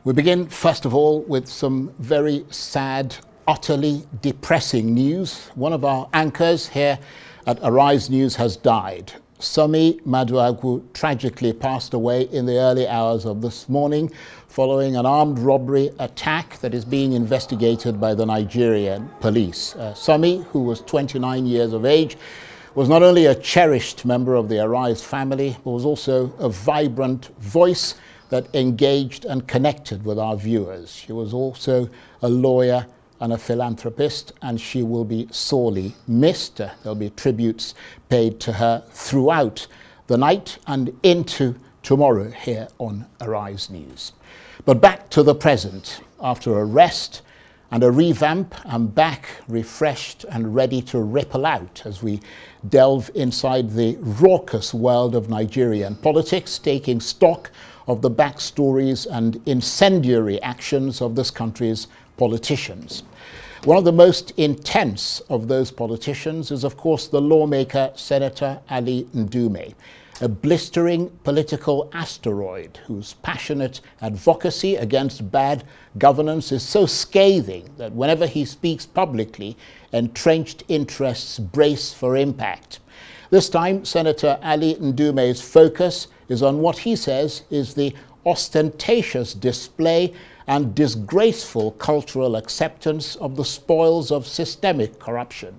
We begin, first of all, with some very sad, utterly depressing news. One of our anchors here at Arise News has died. Sumi Maduagwu tragically passed away in the early hours of this morning following an armed robbery attack that is being investigated by the Nigerian police. Sumi, who was 29 years of age, was not only a cherished member of the Arise family, but was also a vibrant voice that engaged and connected with our viewers. She was also a lawyer and a philanthropist, and she will be sorely missed. There'll be tributes paid to her throughout the night and into tomorrow here on Arise News. But back to the present. After a rest and a revamp, I'm back refreshed and ready to ripple out as we delve inside the raucous world of Nigerian politics, taking stock of the backstories and incendiary actions of this country's politicians. One of the most intense of those politicians is, of course, the lawmaker Senator Ali Ndume, a blistering political asteroid whose passionate advocacy against bad governance is so scathing that whenever he speaks publicly, entrenched interests brace for impact. This time, Senator Ali Ndume's focus is on what he says is the ostentatious display and disgraceful cultural acceptance of the spoils of systemic corruption.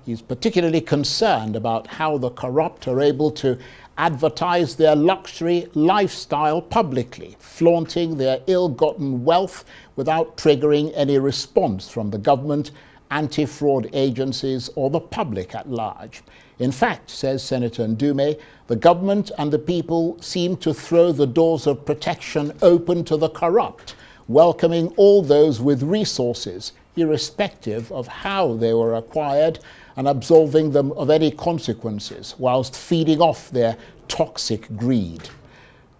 He's particularly concerned about how the corrupt are able to advertise their luxury lifestyle publicly, flaunting their ill-gotten wealth without triggering any response from the government, anti-fraud agencies, or the public at large. In fact, says Senator Ndume, the government and the people seem to throw the doors of protection open to the corrupt, welcoming all those with resources, irrespective of how they were acquired, and absolving them of any consequences, whilst feeding off their toxic greed.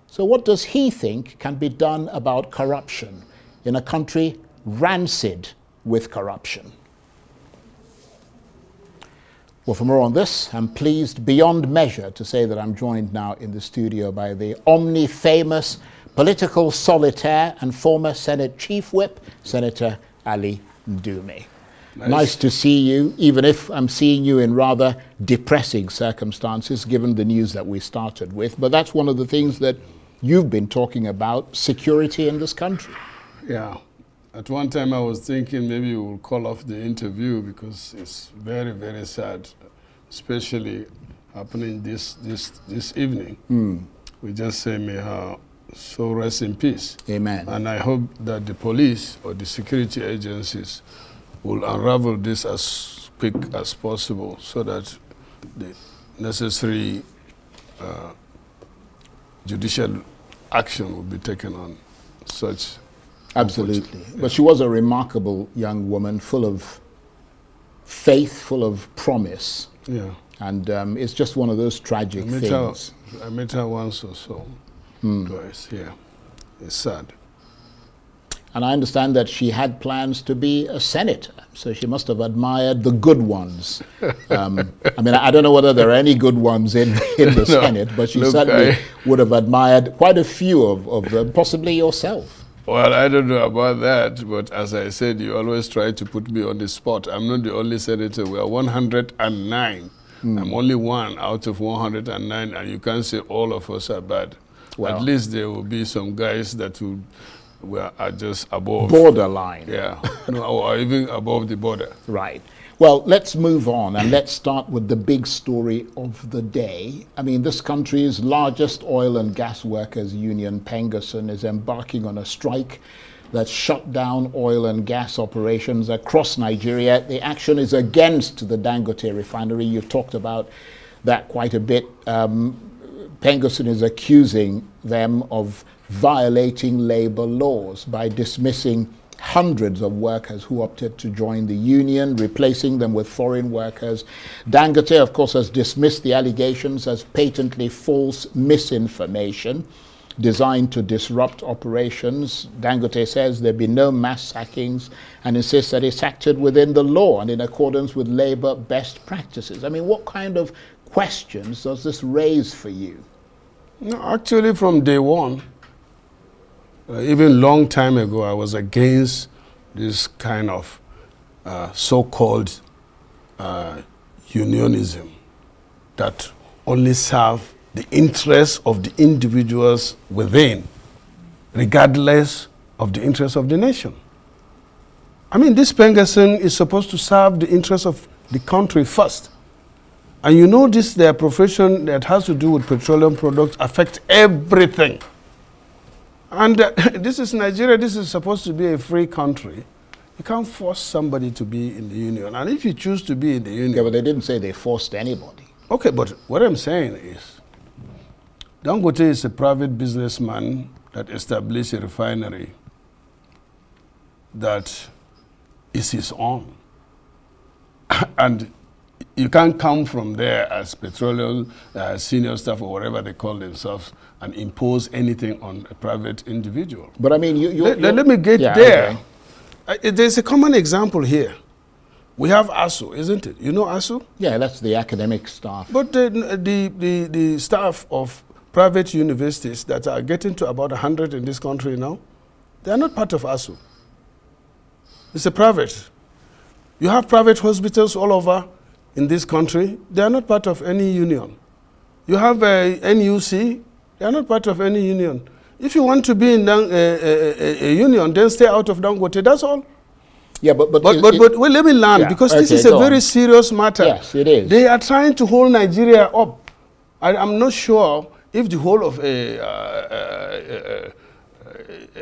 So what does he think can be done about corruption in a country rancid with corruption? Well, for more on this, I'm pleased beyond measure to say that I'm joined now in the studio by the omni-famous political solitaire and former Senate Chief Whip, Senator Ali Ndume. Nice to see you, even if I'm seeing you in rather depressing circumstances, given the news that we started with. But that's one of the things that you've been talking about, security in this country. Yeah. At one time I was thinking maybe we'll call off the interview because it's very, very sad, especially happening this evening. We just say may her soul rest in peace. Amen. And I hope that the police or the security agencies will unravel this as quick as possible so that the necessary judicial action will be taken on such. Absolutely. Yeah. But she was a remarkable young woman, full of faith, full of promise. Yeah. And it's just one of those tragic things. I met her once or so, twice, yeah. It's sad. And I understand that she had plans to be a senator, so she must have admired the good ones. I mean, I don't know whether there are any good ones in the Senate, but she certainly would have admired quite a few of them, possibly yourself. Well, I don't know about that, but as I said, you always try to put me on the spot. I'm not the only senator. We are 109. I'm only one out of 109, and you can't say all of us are bad. Well, at least there will be some guys that are just above. Borderline. Yeah, no, or even above the border. Right. Well, let's move on and let's start with the big story of the day. I mean, this country's largest oil and gas workers union, PENGASSAN, is embarking on a strike that shut down oil and gas operations across Nigeria. The action is against the Dangote Refinery. You talked about that quite a bit. PENGASSAN is accusing them of violating labor laws by dismissing hundreds of workers who opted to join the union, replacing them with foreign workers. Dangote, of course, has dismissed the allegations as patently false misinformation designed to disrupt operations. Dangote says there be no mass sackings and insists that it's acted within the law and in accordance with labor best practices. I mean, what kind of questions does this raise for you? No, actually, from day one, even long time ago, I was against this kind of so-called unionism that only serve the interests of the individuals within, regardless of the interests of the nation. I mean, this PENGASSAN is supposed to serve the interests of the country first. And you know this, their profession that has to do with petroleum products affects everything. And this is Nigeria, this is supposed to be a free country. You can't force somebody to be in the union. And if you choose to be in the union... Yeah, but they didn't say they forced anybody. Okay, but what I'm saying is, Dangote is a private businessman that established a refinery that is his own. And you can't come from there as petroleum senior staff or whatever they call themselves and impose anything on a private individual. But I mean, let me get there. Okay. There's a common example here. We have ASU, isn't it? You know ASU? Yeah, that's the academic staff. But the staff of private universities that are getting to about 100 in this country now, they are not part of ASU. It's a private. You have private hospitals all over in this country. They are not part of any union. You have a NUC. They are not part of any union. If you want to be in a union, then stay out of Dangote. That's all. Yeah, but well, let me learn, yeah, because this is a very serious matter. Yes, it is. They are trying to hold Nigeria up. I'm not sure if the whole of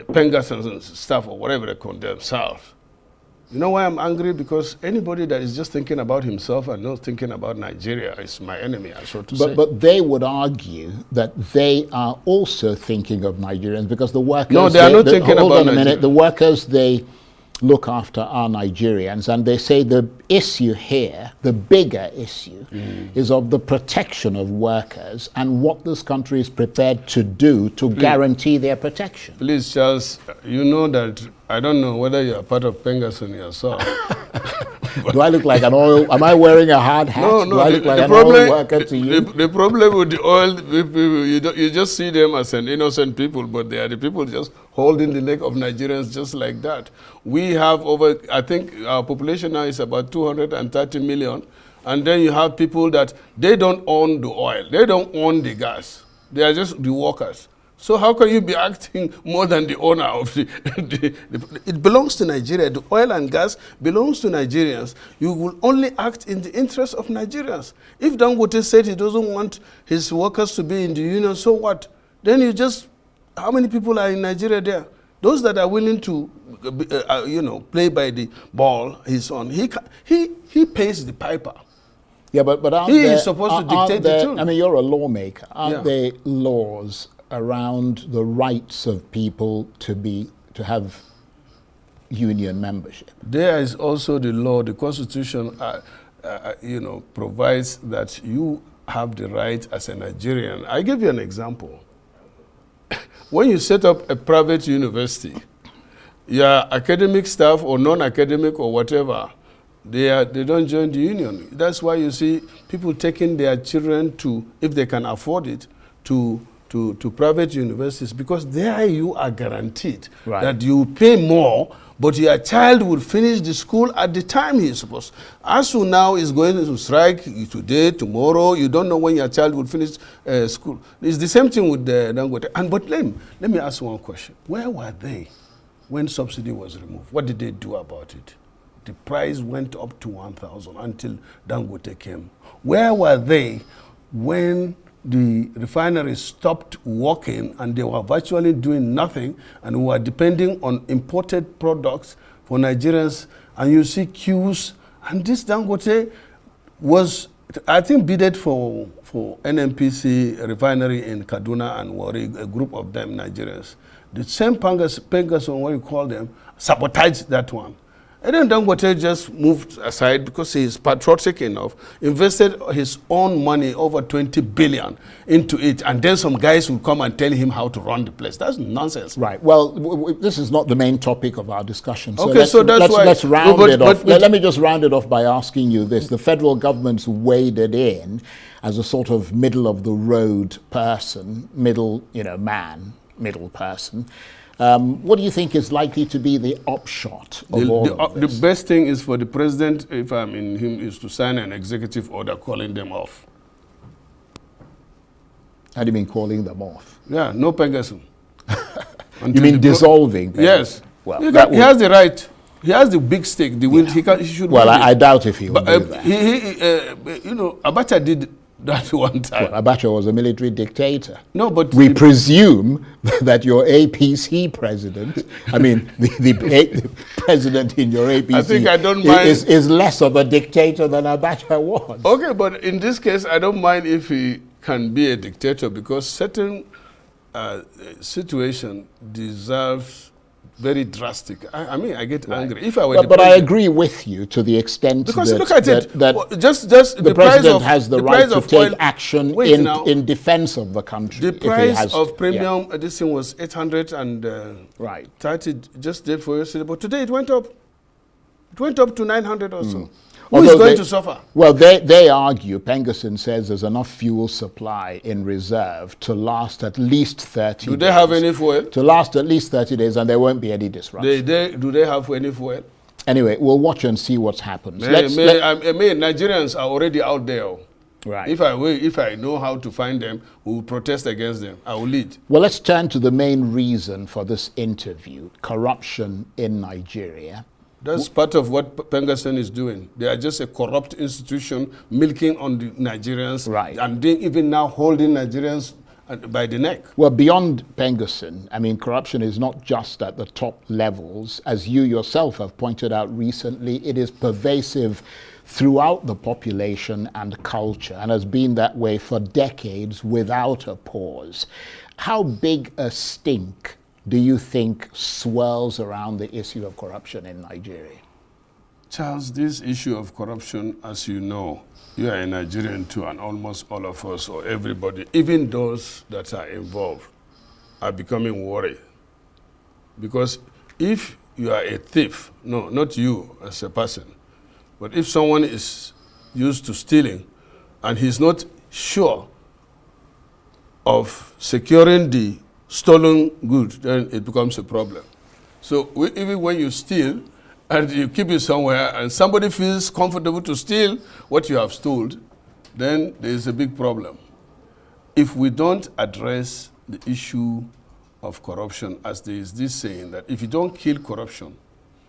PENGASSAN staff or whatever they call themselves. You know why I'm angry? Because anybody that is just thinking about himself and not thinking about Nigeria is my enemy, so to say. But they would argue that they are also thinking of Nigerians because the workers... No, they are not thinking about Nigeria. Hold on a minute. The workers they look after are Nigerians, and they say the issue here, the bigger issue, is of the protection of workers and what this country is prepared to do to guarantee their protection. Please, Charles, you know that I don't know whether you are part of PENGASSAN yourself. Do I look like an oil? Am I wearing a hard hat? No, Do I look like an oil worker to you? The problem with the oil people, you just see them as an innocent people, but they are the people just holding the neck of Nigerians just like that. We have over, I think our population now is about 230 million, and then you have people that they don't own the oil, they don't own the gas, they are just the workers. So how can you be acting more than the owner of it belongs to Nigeria. The oil and gas belongs to Nigerians. You will only act in the interest of Nigerians. If Dangote said he doesn't want his workers to be in the union, so what? Then you just, how many people are in Nigeria there? Those that are willing to, play by the ball he's on, he pays the piper. Yeah, but he is supposed to dictate the tune. I mean, you're a lawmaker. Aren't there laws around the rights of people to have union membership? There is also the law, the Constitution, provides that you have the right as a Nigerian. I give you an example. When you set up a private university, your academic staff or non-academic or whatever, they don't join the union. That's why you see people taking their children to, if they can afford it, to private universities, because there you are guaranteed that you pay more, but your child will finish the school at the time he is supposed. ASU now is going to strike today, tomorrow. You don't know when your child will finish school. It's the same thing with the Dangote. But let me ask one question. Where were they when subsidy was removed? What did they do about it? The price went up to 1,000 until Dangote came. Where were they when the refinery stopped working and they were virtually doing nothing and we were depending on imported products for Nigerians, and you see queues, and this Dangote was, I think, bidded for NNPC refinery in Kaduna and Warri, a group of them Nigerians. The same PENGASSAN, what you call them, sabotaged that one. And then Dangote just moved aside because he is patriotic enough, invested his own money, over 20 billion, into it, and then some guys will come and tell him how to run the place. That's nonsense. Right. Well, this is not the main topic of our discussion. So okay, so that's why. Let's round it off. Let me just round it off by asking you this. The federal government's waded in as a sort of middle-of-the-road person, middle person. What do you think is likely to be the upshot of all of this? The best thing is for the president, if I'm in him, is to sign an executive order calling them off. How do you mean calling them off? Yeah, no PENGASSAN. You mean dissolving? Yes. Well, he has the right. He has the big stake. The will. He should. Well, I doubt if he will do that. Abacha did that one time. Well, Abacha was a military dictator. No, but we presume that your APC president, I mean, the president in your APC, I think I don't mind, is less of a dictator than Abacha was. Okay, but in this case, I don't mind if he can be a dictator, because certain situation deserves very drastic. I mean, I get angry. If I were but I agree with you to the extent because that, look at it. Just the president has the right to take action in defense of the country. The price of premium this thing was 830 just day before yesterday, but today it went up. It went up to 900 or so. Who is going to suffer? Well, they argue, PENGASSAN says there's enough fuel supply in reserve to last at least 30 days. Do they have any fuel? To last at least 30 days, and there won't be any disruption. Do they have any fuel? Anyway, we'll watch and see what happens. Nigerians are already out there. Right. If I know how to find them, we will protest against them. I will lead. Well, let's turn to the main reason for this interview, corruption in Nigeria. That's part of what PENGASSAN is doing. They are just a corrupt institution milking on the Nigerians, and they even now holding Nigerians by the neck. Well, beyond PENGASSAN, I mean, corruption is not just at the top levels. As you yourself have pointed out recently, it is pervasive throughout the population and culture, and has been that way for decades without a pause. How big a stink do you think swirls around the issue of corruption in Nigeria? Charles, this issue of corruption, as you know, you are a Nigerian too, and almost all of us, or everybody, even those that are involved, are becoming worried. Because if you are a thief, no, not you as a person, but if someone is used to stealing and he's not sure of securing the stolen good, then it becomes a problem. So even when you steal and you keep it somewhere and somebody feels comfortable to steal what you have stolen, then there is a big problem. If we don't address the issue of corruption, as there is this saying that if you don't kill corruption,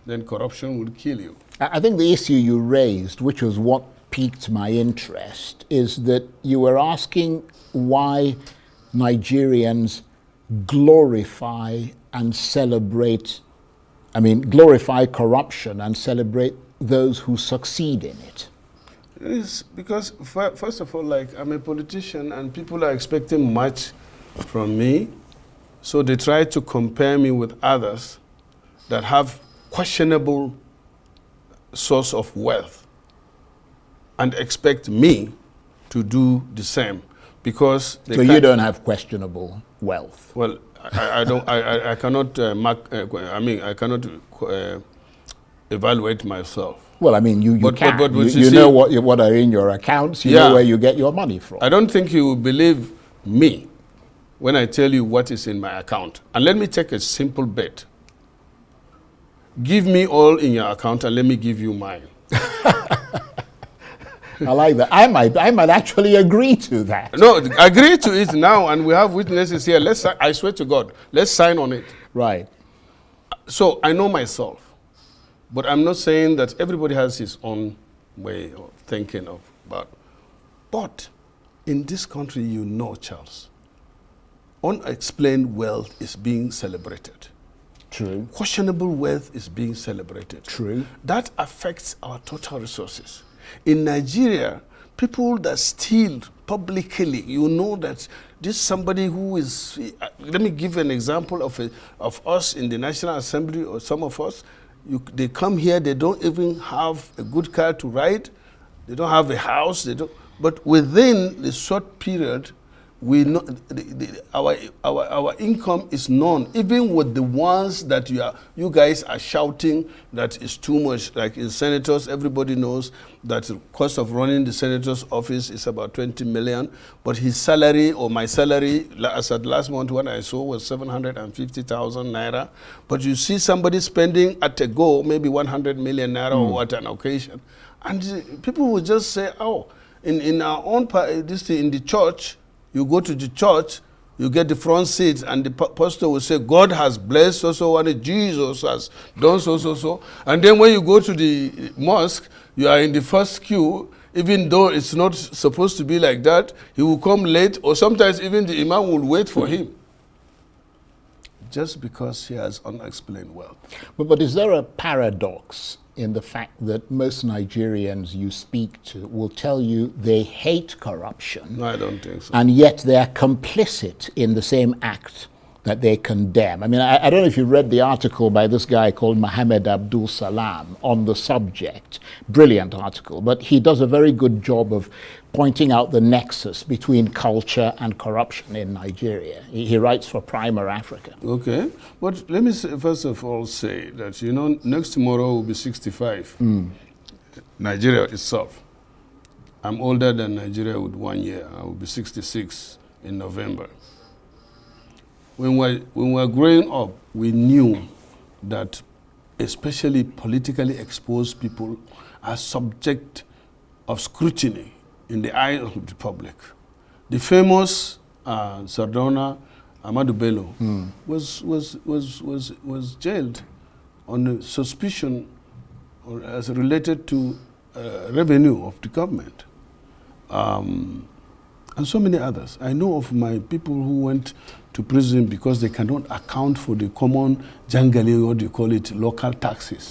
then corruption will kill you. I think the issue you raised, which was what piqued my interest, is that you were asking why Nigerians glorify and celebrate, glorify corruption and celebrate those who succeed in it. It is because, first of all, like, I'm a politician and people are expecting much from me, so they try to compare me with others that have questionable source of wealth and expect me to do the same. Because so you don't have questionable wealth. Well, I cannot I cannot evaluate myself. Well, I mean, you know what are in your accounts. You know where you get your money from. I don't think you will believe me when I tell you what is in my account. And let me take a simple bet. Give me all in your account and let me give you mine. I like that. I might actually agree to that. No, agree to it now, and we have witnesses here. I swear to God, let's sign on it. Right. So I know myself, but I'm not saying that everybody has his own way of thinking about. But in this country, you know, Charles, unexplained wealth is being celebrated. True. Questionable wealth is being celebrated. True. That affects our total resources. In Nigeria, people that steal publicly, you know that this somebody who is, let me give an example of us in the National Assembly, or some of us, they come here, they don't even have a good car to ride, they don't have a house, but within the short period, we know our income is known, even with the ones that you guys are shouting that is too much. Like in senators, everybody knows that the cost of running the senator's office is about 20 million, but his salary or my salary as at last month when I saw was 750,000 naira. But you see somebody spending at a go maybe 100 million naira or at an occasion, and people will just say, oh, in our own in the church. You go to the church, you get the front seat, and the pastor will say, God has blessed so and Jesus has done so. And then when you go to the mosque, you are in the first queue, even though it's not supposed to be like that. He will come late, or sometimes even the imam will wait for him, just because he has unexplained wealth. But is there a paradox in the fact that most Nigerians you speak to will tell you they hate corruption? No, I don't think so. And yet they are complicit in the same act that they condemn. I mean, I don't know if you read the article by this guy called Mohammed Abdul Salam on the subject. Brilliant article, but he does a very good job of pointing out the nexus between culture and corruption in Nigeria. He writes for Primer Africa. Okay, but let me first of all say that, you know, next tomorrow will be 65. Nigeria itself. I'm older than Nigeria with 1 year. I will be 66 in November. When we were growing up, we knew that especially politically exposed people are subject of scrutiny in the eye of the public. The famous Sardauna Ahmadu Bello was jailed on a suspicion or as related to revenue of the government, and so many others. I know of my people who went to prison because they cannot account for the common jangali, what you call it, local taxes.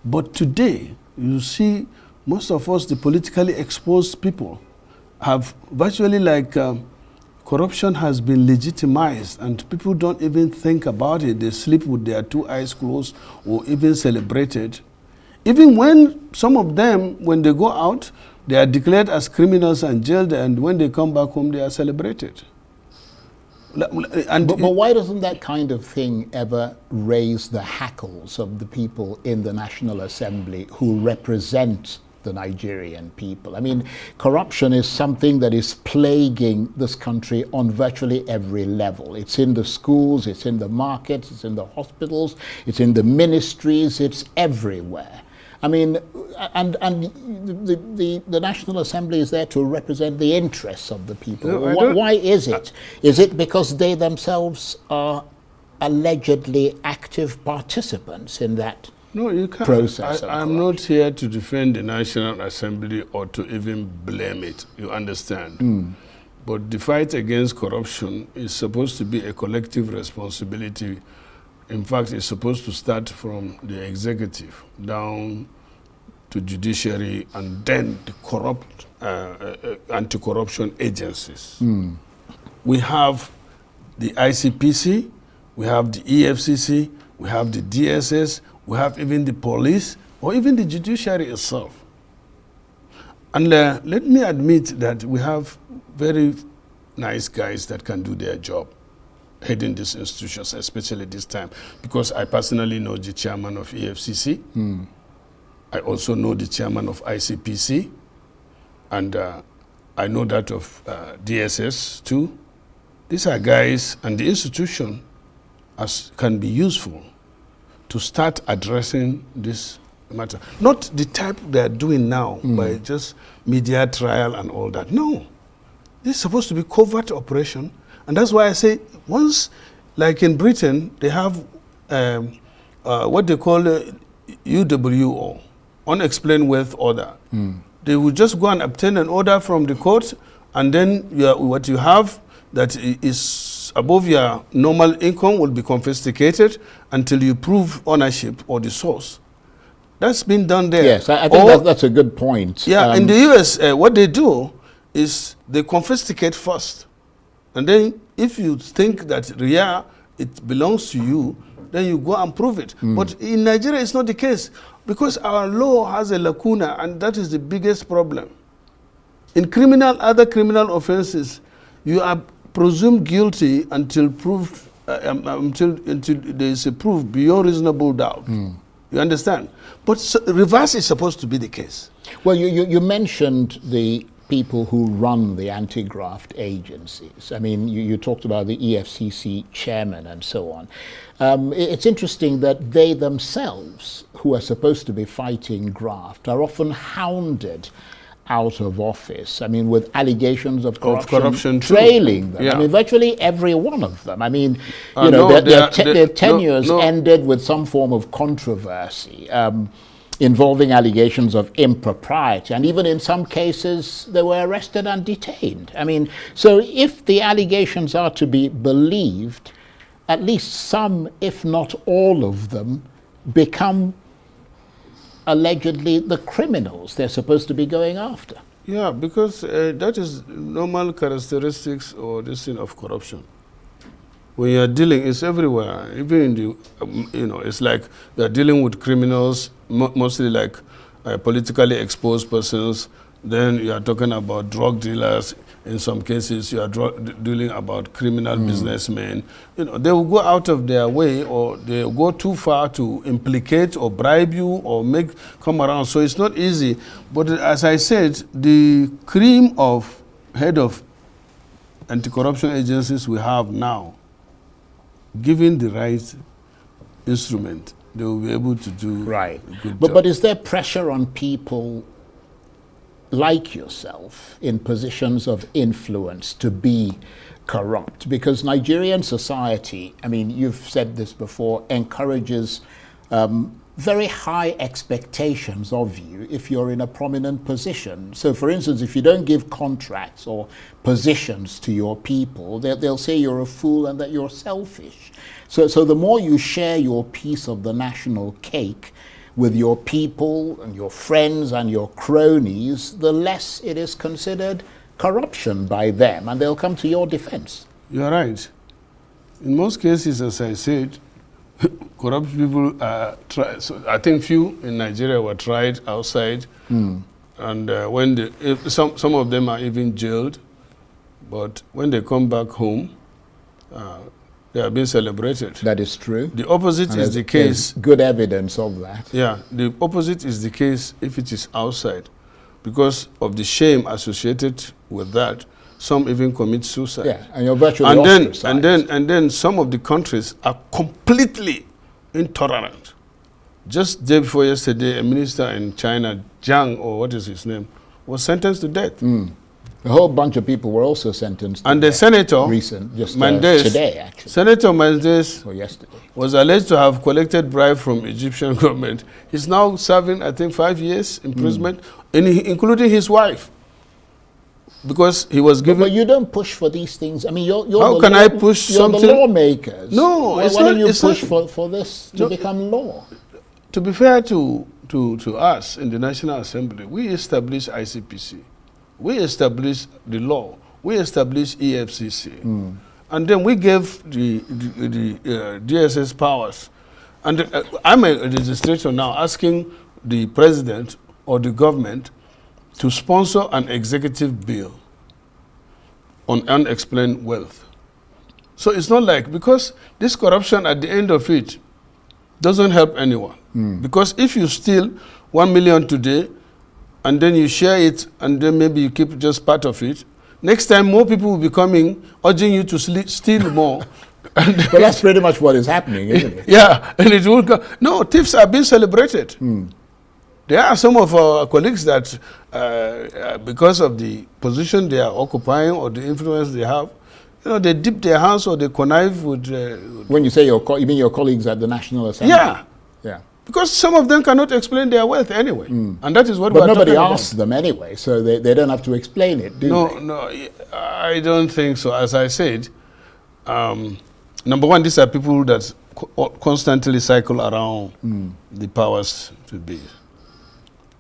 But today, you see, most of us, the politically exposed people, have virtually corruption has been legitimized, and people don't even think about it. They sleep with their two eyes closed or even celebrate it. Even when some of them, when they go out, they are declared as criminals and jailed, and when they come back home, they are celebrated. But why doesn't that kind of thing ever raise the hackles of the people in the National Assembly who represent the Nigerian people? I mean, corruption is something that is plaguing this country on virtually every level. It's in the schools, it's in the markets, it's in the hospitals, it's in the ministries, it's everywhere. I mean, and the National Assembly is there to represent the interests of the people. No, why is it? Is it because they themselves are allegedly active participants in that process? I'm not here to defend the National Assembly or to even blame it, you understand? But the fight against corruption is supposed to be a collective responsibility. In fact, it's supposed to start from the executive down to judiciary and then the corrupt anti-corruption agencies. We have the ICPC, we have the EFCC, we have the DSS, we have even the police, or even the judiciary itself. And let me admit that we have very nice guys that can do their job heading these institutions, especially this time, because I personally know the chairman of EFCC. I also know the chairman of ICPC, and I know that of DSS too. These are guys, and the institution can be useful to start addressing this matter. Not the type they're doing now by just media trial and all that. No, this is supposed to be covert operation. And that's why I say, once, like in Britain, they have what they call UWO, Unexplained Wealth Order. They will just go and obtain an order from the court, and then what you have that is above your normal income will be confiscated until you prove ownership or the source. That's been done there. Yes, I think that's a good point. Yeah, in the US, what they do is they confiscate first. And then if you think that it belongs to you, then you go and prove it. But in Nigeria, it's not the case, because our law has a lacuna, and that is the biggest problem. In other criminal offenses, You are presumed guilty until proved, until there is a proof beyond reasonable doubt. You understand? But reverse is supposed to be the case. Well, you mentioned the people who run the anti-graft agencies. I mean, you talked about the EFCC chairman and so on. It's interesting that they themselves, who are supposed to be fighting graft, are often hounded out of office. I mean, with allegations of corruption trailing them. Yeah. I mean, virtually every one of them. I mean, you know, their tenures ended with some form of controversy involving allegations of impropriety. And even in some cases, they were arrested and detained. I mean, so if the allegations are to be believed, at least some, if not all of them, become allegedly the criminals they're supposed to be going after. Yeah, because that is normal characteristics or this thing of corruption. When you are dealing, it's everywhere. Even in the, you know, it's like they are dealing with criminals, mostly like politically exposed persons. Then you are talking about drug dealers. In some cases, you are dealing about criminal businessmen. You know, they will go out of their way, or they will go too far to implicate or bribe you or come around. So it's not easy. But as I said, the cream of head of anti-corruption agencies we have now, given the right instrument, they will be able to do a good job. But is there pressure on people like yourself in positions of influence to be corrupt? Because Nigerian society, I mean, you've said this before, encourages very high expectations of you if you're in a prominent position. So for instance, if you don't give contracts or positions to your people, they'll say you're a fool and that you're selfish. So the more you share your piece of the national cake with your people and your friends and your cronies, the less it is considered corruption by them, and they'll come to your defense. You're right. In most cases, as I said, corrupt people are tried. So I think few in Nigeria were tried outside, and when some of them are even jailed, but when they come back home, they are being celebrated. That is true. The opposite is the case. Good evidence of that. Yeah, the opposite is the case if it is outside. Because of the shame associated with that, some even commit suicide. Yeah, and you're virtually ostracized. And then some of the countries are completely intolerant. Just day before yesterday, a minister in China, Jiang, or what is his name, was sentenced to death. A whole bunch of people were also sentenced. And the senator, today, actually. Senator Mendes, or yesterday, was alleged to have collected bribe from Egyptian government. He's now serving, I think, 5 years imprisonment, including his wife, because he was given. But you don't push for these things. I mean, you're how can I push something? You're the lawmakers. No, why don't you push for this to become law? To be fair to us in the National Assembly, we established ICPC. We established the law. We established EFCC. And then we gave the DSS powers. And I'm a legislator now asking the president or the government to sponsor an executive bill on unexplained wealth. So it's not like, because this corruption at the end of it doesn't help anyone. Because if you steal 1 million today, and then you share it, and then maybe you keep just part of it, next time more people will be coming, urging you to steal more. But that's pretty much what is happening, isn't it? Yeah, and it will go. No, thieves are being celebrated. There are some of our colleagues that, because of the position they are occupying or the influence they have, you know, they dip their hands or they connive with... when you say you mean your colleagues at the National Assembly? Yeah. Yeah. Because some of them cannot explain their wealth anyway. And that is what we're talking about. But nobody asks them anyway, so they don't have to explain it, do they? No, I don't think so. As I said, number one, these are people that constantly cycle around the powers to be.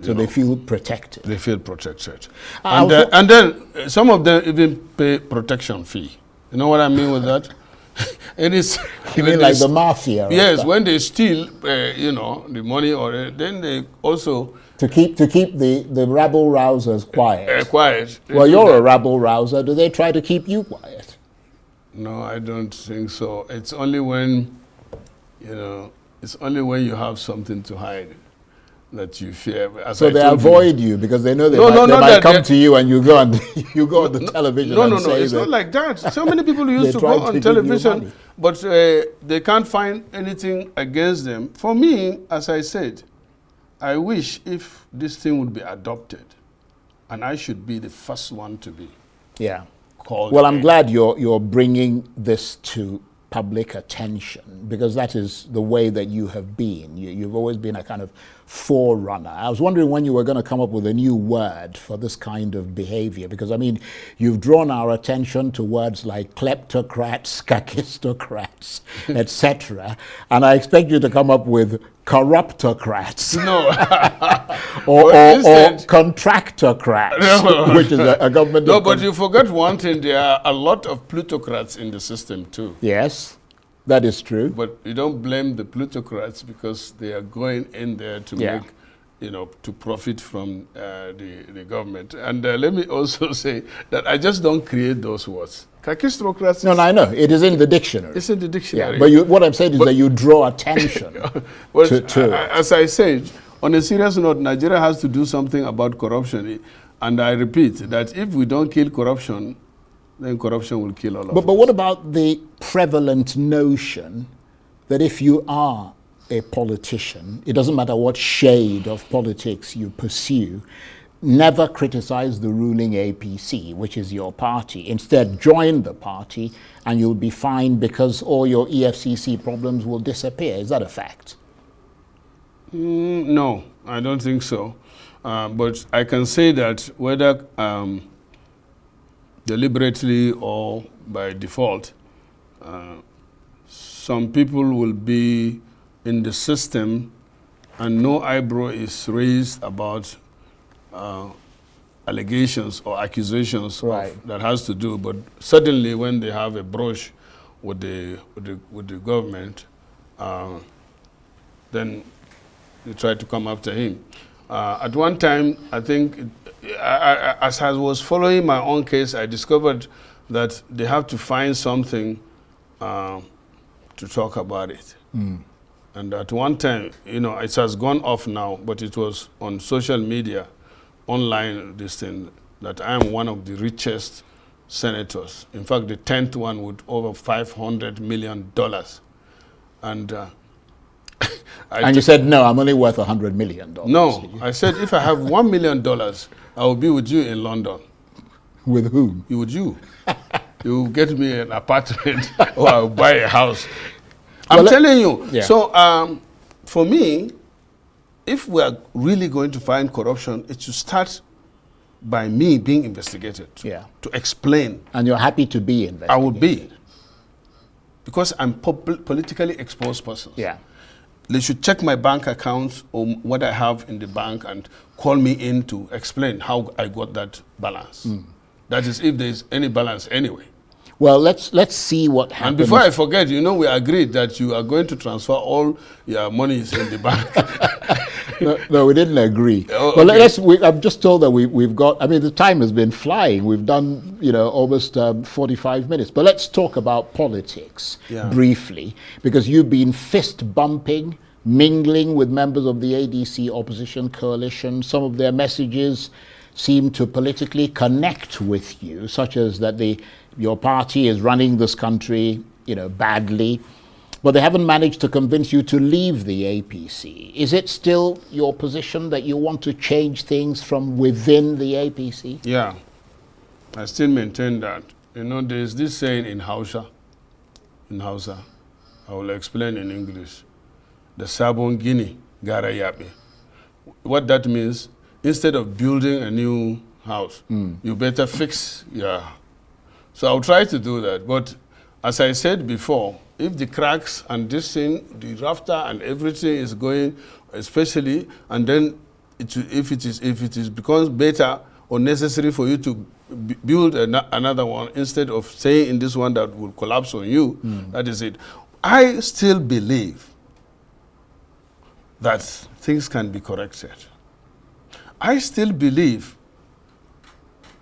So they feel protected. They feel protected. And then some of them even pay protection fee. You know what I mean with that? You mean like the mafia? Yes, when they steal, the money, or then they also to keep the rabble rousers quiet. Quiet. Well, you're a rabble rouser. Do they try to keep you quiet? No, I don't think so. It's only when, it's only when you have something to hide that you fear. So they avoid you because they know they might come to you and you go on the television. No, it's not like that. So many people used to go on television, but they can't find anything against them. For me, as I said, I wish if this thing would be adopted, and I should be the first one to be. Yeah. Called. Well, I'm glad you're bringing this to public attention, because that is the way that you have been. You've always been a kind of forerunner. I was wondering when you were going to come up with a new word for this kind of behavior, because I mean, you've drawn our attention to words like kleptocrats, kakistocrats, etc. And I expect you to come up with corruptocrats. No. or contractocrats, no. Which is a government. No, but you forgot one thing. There are a lot of plutocrats in the system too. Yes, that is true. But you don't blame the plutocrats because they are going in there to make, to profit from the government. And let me also say that I just don't create those words. Kakistocrats. No, I know. It is in the dictionary. It's in the dictionary. Yeah, but what I'm saying is that you draw attention to as I said, on a serious note, Nigeria has to do something about corruption. And I repeat that if we don't kill corruption, then corruption will kill all of us. But what about the prevalent notion that if you are a politician, it doesn't matter what shade of politics you pursue, never criticize the ruling APC, which is your party. Instead, join the party and you'll be fine because all your EFCC problems will disappear. Is that a fact? No, I don't think so. But I can say that whether deliberately or by default, some people will be in the system and no eyebrow is raised about allegations or accusations that has to do, but suddenly when they have a brush with the government, then they try to come after him. At one time, I think, as I was following my own case, I discovered that they have to find something to talk about it. And at one time, it has gone off now, but it was on social media, online, this thing, that I am one of the richest senators. In fact, the 10th one with over $500 million. And and you said, no, I'm only worth $100 million. No, I said, if I have $1 million, I will be with you in London. With whom? With you. You will get me an apartment or I'll buy a house. I'm telling you. Yeah. So for me, if we are really going to find corruption, it should start by me being investigated to explain. And you're happy to be investigated? I will be. Because I'm politically exposed person. Yeah. They should check my bank accounts or what I have in the bank and call me in to explain how I got that balance. That is, if there is any balance anyway. Well, let's see what happens. And before I forget, we agreed that you are going to transfer all your monies in the bank. No, we didn't agree. Oh, well, I'm just told that we've got, I mean, the time has been flying. We've done, almost 45 minutes. But let's talk about politics briefly, because you've been fist bumping, mingling with members of the ADC opposition coalition. Some of their messages seem to politically connect with you, such as that your party is running this country, badly, but they haven't managed to convince you to leave the APC. Is it still your position that you want to change things from within the APC? Yeah, I still maintain that. There's this saying in Hausa, I will explain in English, the Sabon Gini Gara Yabe. What that means, instead of building a new house, you better fix your. So I'll try to do that. But as I said before, if the cracks and this thing, the rafter and everything is going, especially, and then if it becomes better or necessary for you to build another one instead of staying in this one that will collapse on you. That is it. I still believe that things can be corrected. I still believe,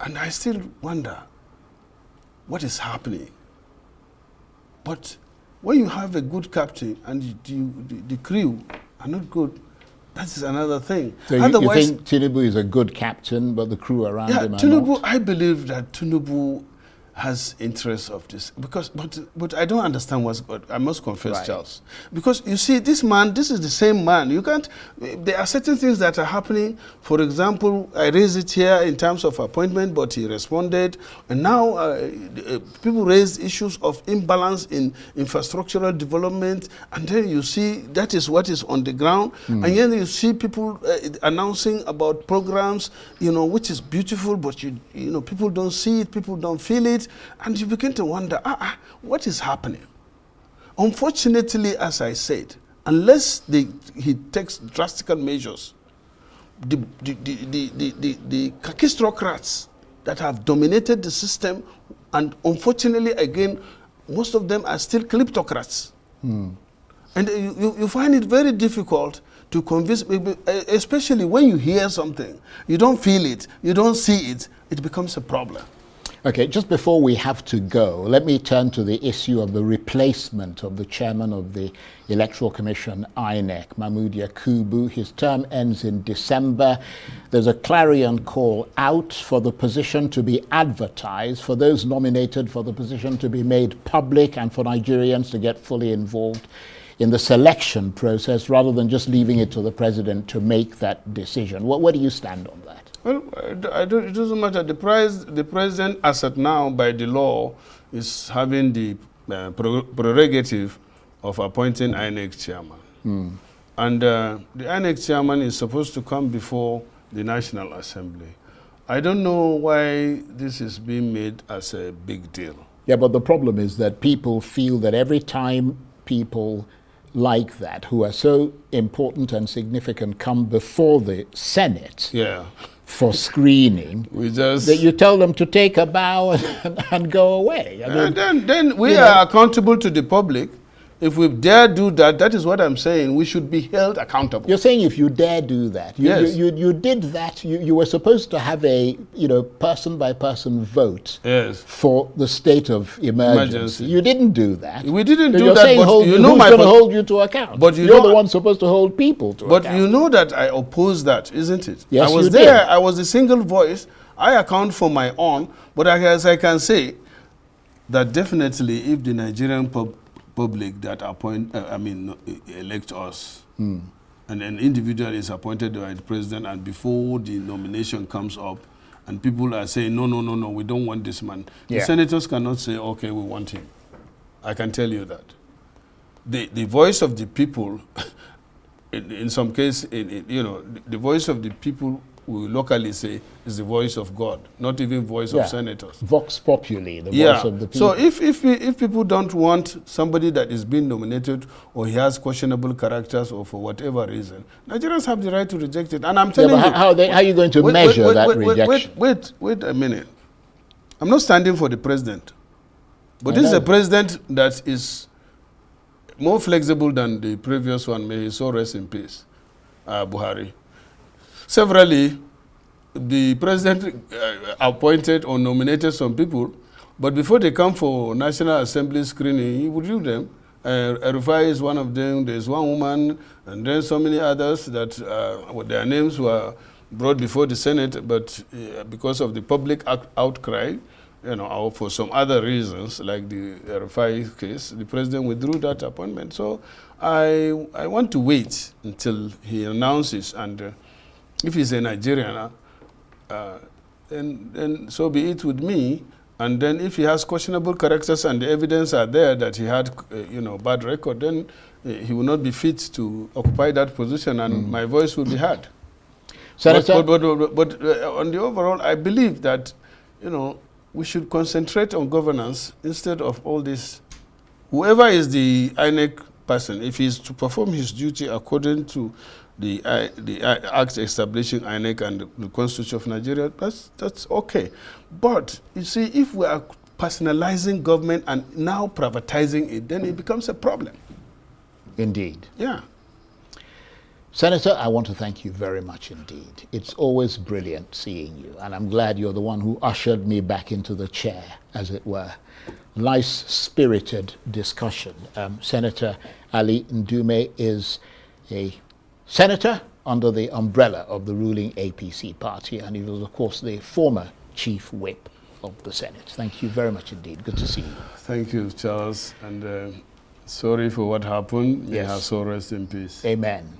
and I still wonder what is happening. But when you have a good captain and the crew are not good, that is another thing. So you think Tinubu is a good captain, but the crew around him are Tinubu, not? I believe that Tinubu has interest of this, but I don't understand what's good. I must confess, Right. Charles, because you see, this man, this is the same man. You can't. There are certain things that are happening. For example, I raised it here in terms of appointment, but he responded, and now people raise issues of imbalance in infrastructural development, and then you see that is what is on the ground, and then you see people announcing about programs, which is beautiful, but you know, people don't see it, people don't feel it. And you begin to wonder, what is happening? Unfortunately, as I said, unless he takes drastic measures, the kakistocrats that have dominated the system, and unfortunately, again, most of them are still kleptocrats. And you find it very difficult to convince, especially when you hear something, you don't feel it, you don't see it, it becomes a problem. Okay, just before we have to go, let me turn to the issue of the replacement of the chairman of the Electoral Commission, INEC, Mahmood Yakubu. His term ends in December. There's a clarion call out for the position to be advertised, for those nominated for the position to be made public, and for Nigerians to get fully involved in the selection process rather than just leaving it to the president to make that decision. Where do you stand on that? Well, it doesn't matter. The president, as at now, by the law, is having the prerogative of appointing INEC chairman. And the INEC chairman is supposed to come before the National Assembly. I don't know why this is being made as a big deal. Yeah, but the problem is that people feel that every time people like that, who are so important and significant, come before the Senate for screening, that you tell them to take a bow and go away. Then we are accountable to the public. If we dare do that, that is what I'm saying. We should be held accountable. You're saying if you dare do that. Yes. You did that. You were supposed to have a person by person vote for the state of emergency. You didn't do that. We didn't so do you're that. Saying but who's going to hold you to account? But you're the one supposed to hold people to account. But you know that I oppose that, isn't it? Yes, I was you there. did. I was a single voice. I account for my own. But as I can say, that definitely if the Nigerian public that elect us, and an individual is appointed by the president, and before the nomination comes up, and people are saying, no, we don't want this man. The senators cannot say, okay, we want him. I can tell you that. The voice of the people, in some case, the voice of the people, we locally say, is the voice of God, not even voice of senators. Vox populi, the voice of the people. So if people don't want somebody that is being nominated, or he has questionable characters, or for whatever reason, Nigerians have the right to reject it. And I'm telling you, how are you going to measure that rejection? Wait a minute. I'm not standing for the president, but this is a president that is more flexible than the previous one. May he so rest in peace, Buhari. Severally, the president appointed or nominated some people, but before they come for National Assembly screening, he would review them. Rufai is one of them. There's one woman, and then so many others that their names were brought before the Senate, but because of the public outcry, or for some other reasons, like the Rufai case, the president withdrew that appointment. So I want to wait until he announces, and if he's a Nigerian, then so be it with me. And then if he has questionable characters and the evidence are there that he had, bad record, then he will not be fit to occupy that position, and my voice will be heard. Senator? But on the overall, I believe that, we should concentrate on governance instead of all this. Whoever is the INEC person, if he is to perform his duty according to the Act establishing INEC and the Constitution of Nigeria, that's okay. But you see, if we are personalizing government and now privatizing it, then it becomes a problem. Indeed. Yeah. Senator, I want to thank you very much indeed. It's always brilliant seeing you, and I'm glad you're the one who ushered me back into the chair, as it were. Nice, spirited discussion. Senator Ali Ndume is a senator under the umbrella of the ruling APC party, and he was, of course, the former chief whip of the Senate. Thank you very much indeed. Good to see you. Thank you, Charles, and sorry for what happened. May her soul rest in peace. Amen.